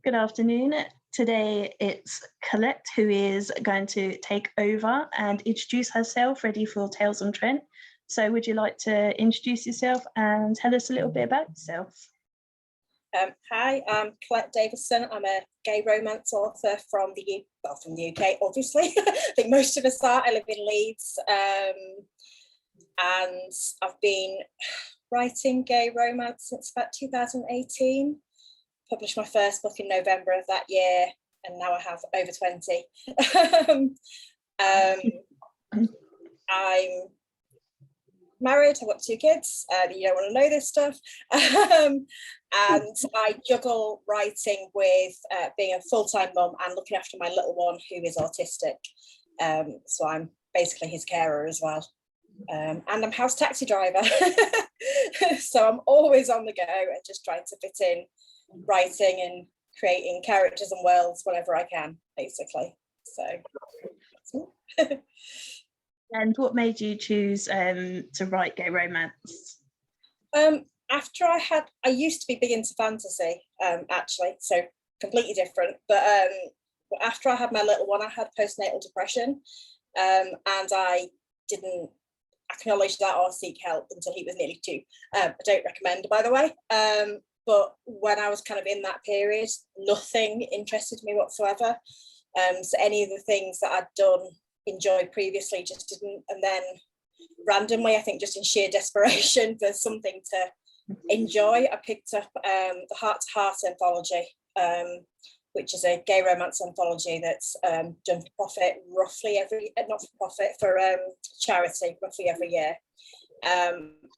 Good afternoon. Today it's Colette who is going to take over and introduce herself, ready for Tales on Trent. So would you like to introduce yourself and tell us a little bit about yourself? Hi, I'm Colette Davison. I'm a gay romance author from the UK, obviously. I think most of us are. I live in Leeds, and I've been writing gay romance since about 2018. Published my first book in November of that year, and now I have over 20. I'm married, I've got 2 kids. You don't want to know this stuff. And I juggle writing with being a full-time mum and looking after my little one who is autistic. So I'm basically his carer as well. And I'm house taxi driver. So I'm always on the go and just trying to fit in writing and creating characters and worlds whenever I can, basically. So And what made you choose to write gay romance? After I used to be big into fantasy, actually, so completely different. But after I had my little one, I had postnatal depression, and I didn't acknowledge that or seek help until he was nearly 2. I don't recommend, by the way. But when I was kind of in that period, nothing interested me whatsoever. So any of the things that I'd done, enjoyed previously, just didn't. And then randomly, I think just in sheer desperation for something to enjoy, I picked up the Heart to Heart anthology, which is a gay romance anthology that's done for profit roughly not for profit, for charity roughly every year.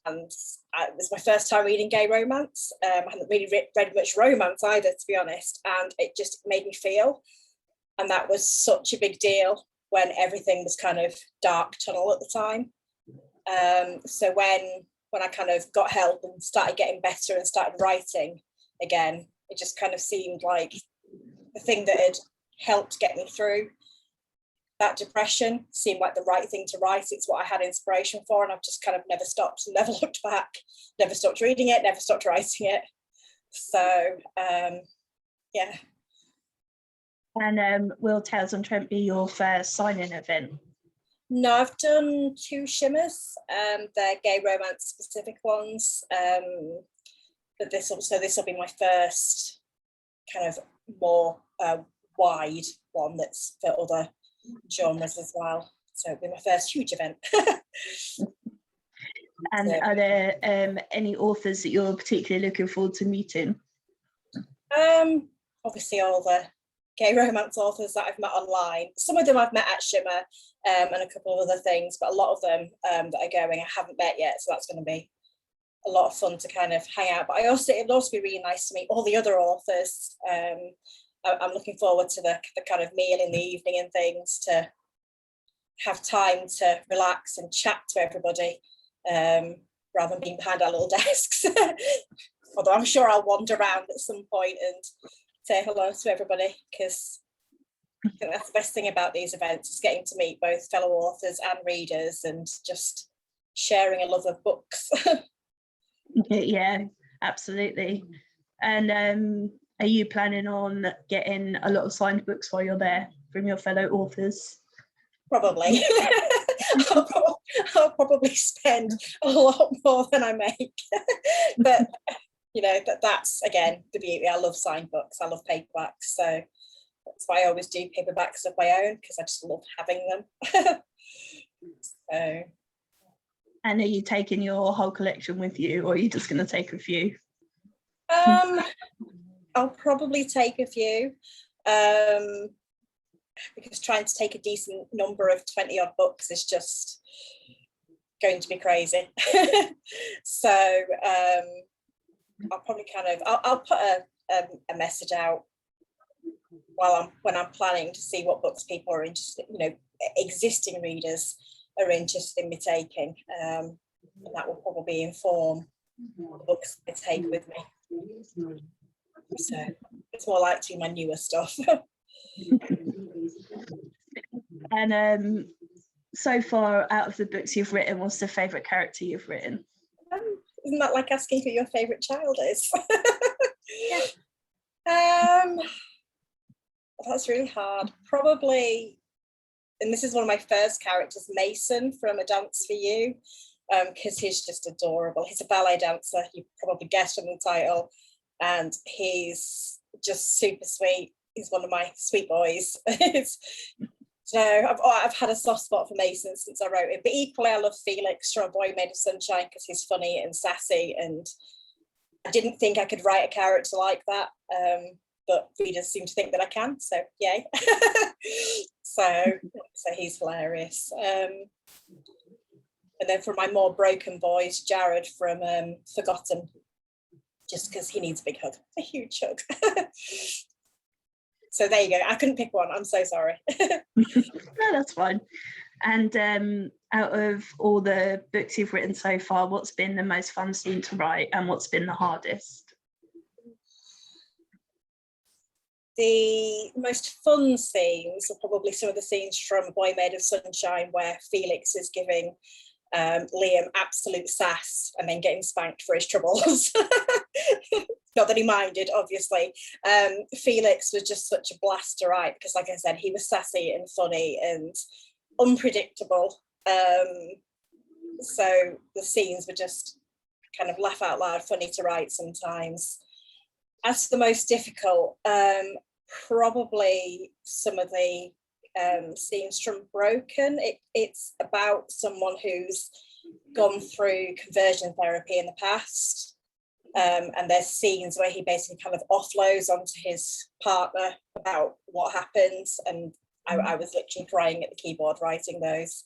And it was my first time reading gay romance. I hadn't really read much romance either, to be honest, and it just made me feel. And that was such a big deal when everything was kind of dark tunnel at the time. So when I kind of got help and started getting better and started writing again, it just kind of seemed like the thing that had helped get me through that depression seemed like the right thing to write. It's what I had inspiration for, and I've just kind of never stopped, never looked back, never stopped reading it, never stopped writing it. So yeah. And will Tales on Trent be your first signing event? No, I've done 2 shimmers. They're gay romance specific ones. But this will be my first kind of more wide one that's for other genres as well. So it'll be my first huge event. And are there any authors that you're particularly looking forward to meeting? Obviously all the gay romance authors that I've met online. Some of them I've met at Shimmer, and a couple of other things, but a lot of them that are going I haven't met yet, so that's going to be a lot of fun to kind of hang out. But it'll also be really nice to meet all the other authors. I'm looking forward to the kind of meal in the evening and things, to have time to relax and chat to everybody, rather than being behind our little desks. Although I'm sure I'll wander around at some point and say hello to everybody, because I think that's the best thing about these events, is getting to meet both fellow authors and readers and just sharing a love of books. Yeah, absolutely. And are you planning on getting a lot of signed books while you're there from your fellow authors? Probably. I'll probably spend a lot more than I make. But you know, that's again the beauty. I love signed books. I love paperbacks. So that's why I always do paperbacks of my own, because I just love having them. So. And are you taking your whole collection with you, or are you just going to take a few? I'll probably take a few, because trying to take a decent number of 20 odd books is just going to be crazy. So I'll probably I'll put a message out when I'm planning to see what books people are interested, existing readers are interested in me taking, and that will probably inform the books I take with me. So it's more likely my newer stuff. And so far, out of the books you've written, what's the favourite character you've written? Isn't that like asking who your favourite child is? Yeah. That's really hard. Probably, and this is one of my first characters, Mason from A Dance for You, because he's just adorable. He's a ballet dancer, you probably guessed from the title, and he's just super sweet. He's one of my sweet boys. So I've had a soft spot for Mason since I wrote it, but equally I love Felix from A Boy Made of Sunshine because he's funny and sassy, and I didn't think I could write a character like that, but readers seem to think that I can, so yay. so he's hilarious. And then for my more broken boys, Jared from Forgotten, just because he needs a big hug, a huge hug. So there you go. I couldn't pick one. I'm so sorry. No, that's fine. And out of all the books you've written so far, what's been the most fun scene to write and what's been the hardest? The most fun scenes are probably some of the scenes from A Boy Made of Sunshine where Felix is giving Liam absolute sass and then getting spanked for his troubles. Not that he minded, obviously. Felix was just such a blast to write because, like I said, he was sassy and funny and unpredictable. So the scenes were just kind of laugh out loud funny to write sometimes. As to the most difficult, probably some of the scenes from Broken. It's about someone who's gone through conversion therapy in the past. And there's scenes where he basically kind of offloads onto his partner about what happens. And I was literally crying at the keyboard writing those,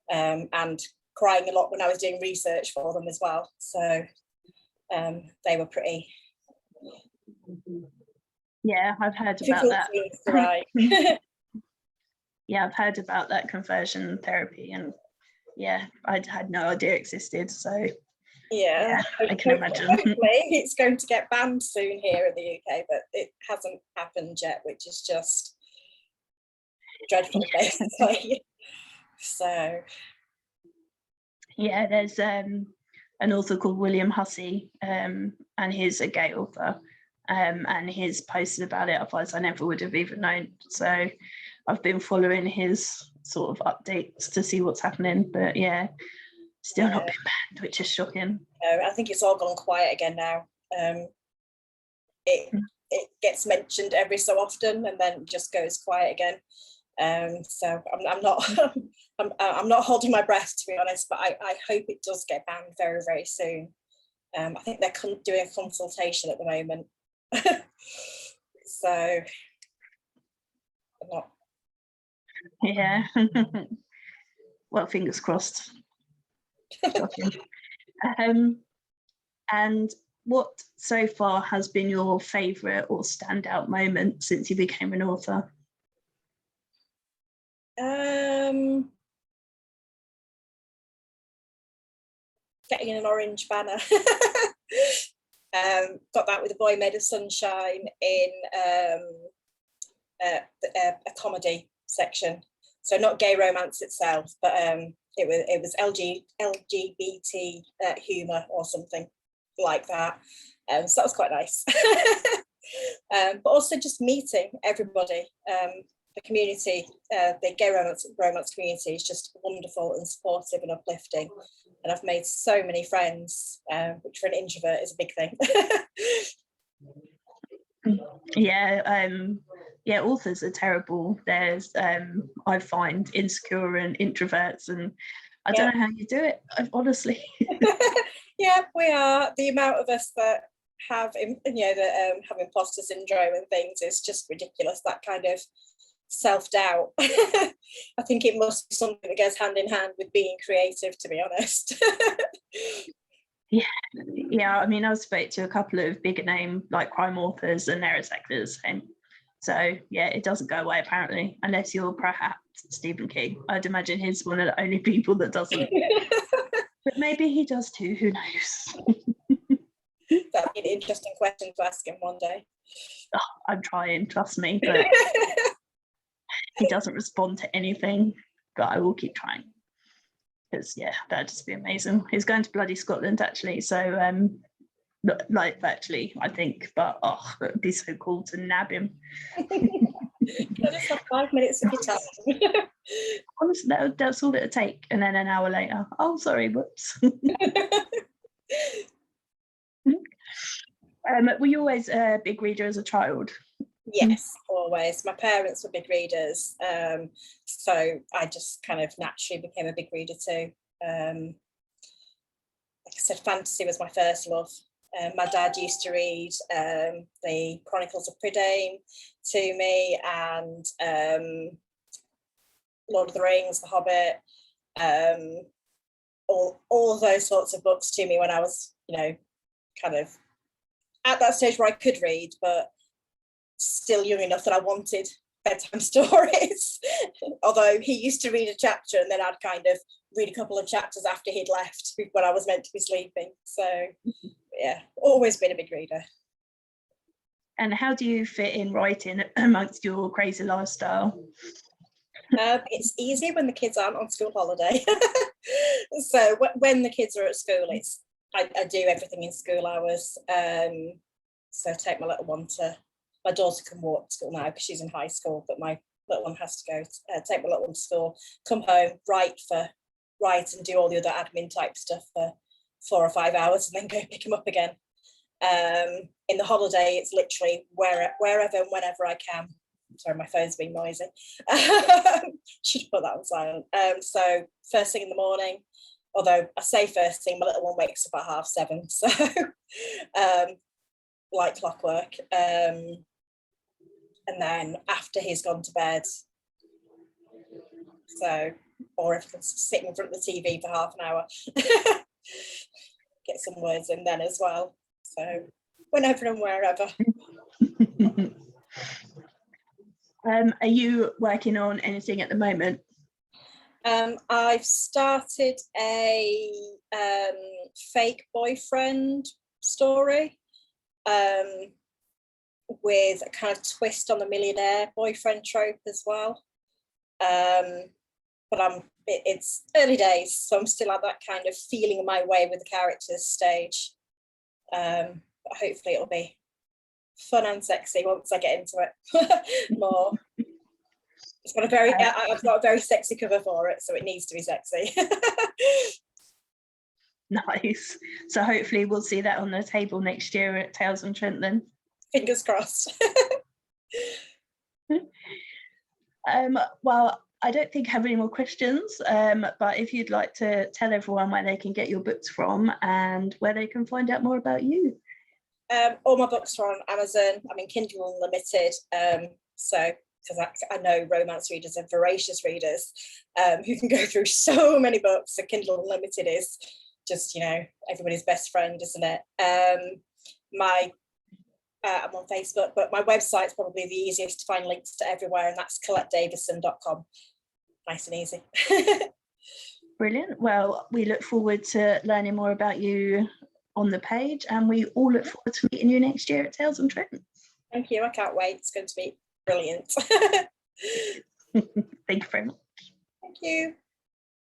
and crying a lot when I was doing research for them as well. So they were pretty. Yeah, I've heard about that. Yeah, I've heard about that conversion therapy, and yeah, I had no idea it existed. So yeah, I can imagine. Hopefully it's going to get banned soon here in the UK, but it hasn't happened yet, which is just dreadful, basically. So yeah, there's an author called William Hussey, and he's a gay author, and he's posted about it, otherwise I never would have even known. So I've been following his sort of updates to see what's happening, but yeah, still not been banned, which is shocking. I think it's all gone quiet again now. It gets mentioned every so often and then just goes quiet again. So I'm not holding my breath, to be honest, but I hope it does get banned very, very soon. I think they're doing a consultation at the moment. So I'm not. Yeah. Well, fingers crossed. And what so far has been your favourite or standout moment since you became an author? Getting an orange banner. Got that with A Boy Made of Sunshine in a comedy section. So not gay romance itself, but it was LGBT humour or something like that. So that was quite nice. But also just meeting everybody. The community, the gay romance community is just wonderful and supportive and uplifting. And I've made so many friends, which for an introvert is a big thing. Yeah, authors are terrible. There's I find insecure and introverts, and I don't know how you do it, honestly. Yeah, we are. The amount of us that have have imposter syndrome and things is just ridiculous. That kind of self-doubt. I think it must be something that goes hand in hand with being creative, to be honest. Yeah. I mean, I've spoke to a couple of bigger name like crime authors, and they're exactly the same. So yeah, it doesn't go away apparently, unless you're perhaps Stephen King. I'd imagine he's one of the only people that doesn't. But maybe he does too. Who knows? That'd be an interesting question to ask him one day. Oh, I'm trying, trust me, but he doesn't respond to anything. But I will keep trying, because yeah, that'd just be amazing. He's going to bloody Scotland actually, so like virtually, I think, but oh, it would be so cool to nab him. Can I just have 5 minutes of your time? Honestly, that's all it would take. And then an hour later, oh, sorry, whoops. Were you always a big reader as a child? Yes, always. My parents were big readers, so I just kind of naturally became a big reader too. Like I said, fantasy was my first love. My dad used to read the Chronicles of Prydain to me, and Lord of the Rings, The Hobbit, all of those sorts of books to me when I was, kind of at that stage where I could read, but still young enough that I wanted bedtime stories. Although he used to read a chapter and then I'd kind of read a couple of chapters after he'd left when I was meant to be sleeping. So yeah, always been a big reader. And how do you fit in writing amongst your crazy lifestyle? It's easy when the kids aren't on school holiday. So when the kids are at school, I do everything in school hours. So take my little one my daughter can walk to school now because she's in high school, but my little one has to go take my little one to school, come home, write and do all the other admin type stuff for 4 or 5 hours and then go pick him up again. In the holiday, it's literally wherever and whenever I can. Sorry, my phone's being noisy. Should put that on silent. So first thing in the morning, although I say first thing, my little one wakes up at 7:30, so like clockwork. And then after he's gone to bed, so, or if I can sit in front of the TV for half an hour, get some words in then as well. So whenever and wherever. Are you working on anything at the moment? I've started a fake boyfriend story with a kind of twist on the millionaire boyfriend trope as well. But it's early days, so I'm still at that kind of feeling my way with the characters stage. But hopefully it'll be fun and sexy once I get into it more. It's got I've got a very sexy cover for it, so it needs to be sexy. Nice. So hopefully we'll see that on the table next year at Tales on Trent then. Fingers crossed. Well, I don't think I have any more questions, but if you'd like to tell everyone where they can get your books from and where they can find out more about you. All my books are on Amazon. I'm in Kindle Unlimited, so because I know romance readers are voracious readers who can go through so many books. So Kindle Unlimited is just, everybody's best friend, isn't it? I'm on Facebook, but my website's probably the easiest to find links to everywhere, and that's ColetteDavison.com. Nice and easy. Brilliant. Well, we look forward to learning more about you on the page, and we all look forward to meeting you next year at Tales on Trent. Thank you. I can't wait. It's going to be brilliant. Thank you very much. Thank you.